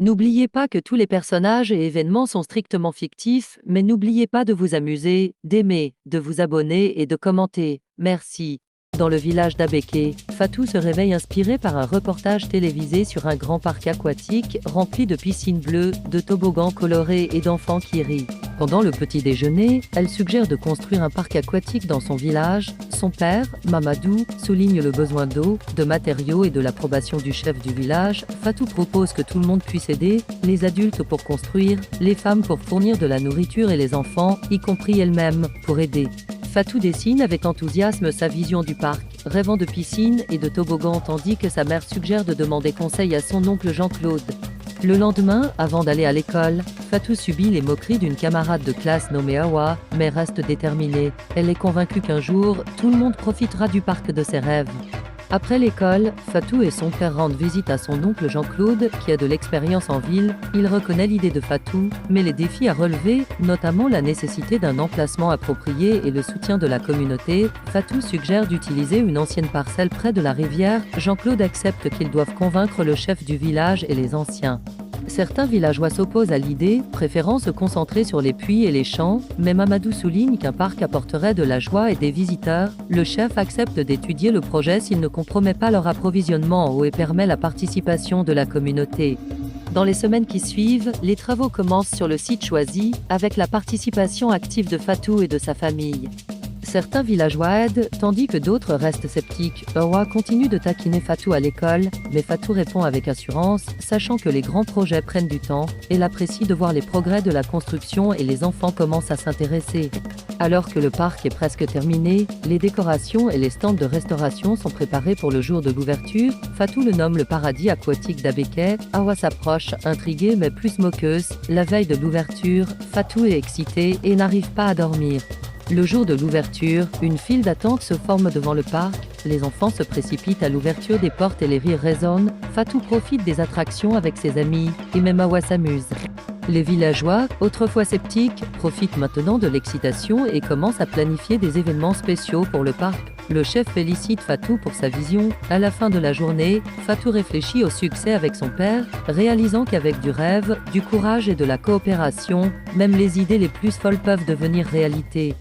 N'oubliez pas que tous les personnages et événements sont strictement fictifs, mais n'oubliez pas de vous amuser, d'aimer, de vous abonner et de commenter. Merci. Dans le village d'Abeke, Fatou se réveille inspiré par un reportage télévisé sur un grand parc aquatique rempli de piscines bleues, de toboggans colorés et d'enfants qui rient. Pendant le petit déjeuner, elle suggère de construire un parc aquatique dans son village. Son père, Mamadou, souligne le besoin d'eau, de matériaux et de l'approbation du chef du village. Fatou propose que tout le monde puisse aider, les adultes pour construire, les femmes pour fournir de la nourriture et les enfants, y compris elles-mêmes, pour aider. Fatou dessine avec enthousiasme sa vision du parc, rêvant de piscine et de toboggan tandis que sa mère suggère de demander conseil à son oncle Jean-Claude. Le lendemain, avant d'aller à l'école, Fatou subit les moqueries d'une camarade de classe nommée Awa, mais reste déterminée. Elle est convaincue qu'un jour, tout le monde profitera du parc de ses rêves. Après l'école, Fatou et son père rendent visite à son oncle Jean-Claude, qui a de l'expérience en ville. Il reconnaît l'idée de Fatou, mais les défis à relever, notamment la nécessité d'un emplacement approprié et le soutien de la communauté. Fatou suggère d'utiliser une ancienne parcelle près de la rivière. Jean-Claude accepte qu'ils doivent convaincre le chef du village et les anciens. Certains villageois s'opposent à l'idée, préférant se concentrer sur les puits et les champs, mais Mamadou souligne qu'un parc apporterait de la joie et des visiteurs. Le chef accepte d'étudier le projet s'il ne compromet pas leur approvisionnement en eau et permet la participation de la communauté. Dans les semaines qui suivent, les travaux commencent sur le site choisi, avec la participation active de Fatou et de sa famille. Certains villageois aident, tandis que d'autres restent sceptiques. Awa continue de taquiner Fatou à l'école, mais Fatou répond avec assurance, sachant que les grands projets prennent du temps. Elle apprécie de voir les progrès de la construction et les enfants commencent à s'intéresser. Alors que le parc est presque terminé, les décorations et les stands de restauration sont préparés pour le jour de l'ouverture. Fatou le nomme le paradis aquatique d'Abeke. Awa s'approche, intriguée mais plus moqueuse. La veille de l'ouverture, Fatou est excitée et n'arrive pas à dormir. Le jour de l'ouverture, une file d'attente se forme devant le parc. Les enfants se précipitent à l'ouverture des portes et les rires résonnent. Fatou profite des attractions avec ses amis, et même Awa s'amuse. Les villageois, autrefois sceptiques, profitent maintenant de l'excitation et commencent à planifier des événements spéciaux pour le parc. Le chef félicite Fatou pour sa vision. À la fin de la journée, Fatou réfléchit au succès avec son père, réalisant qu'avec du rêve, du courage et de la coopération, même les idées les plus folles peuvent devenir réalité.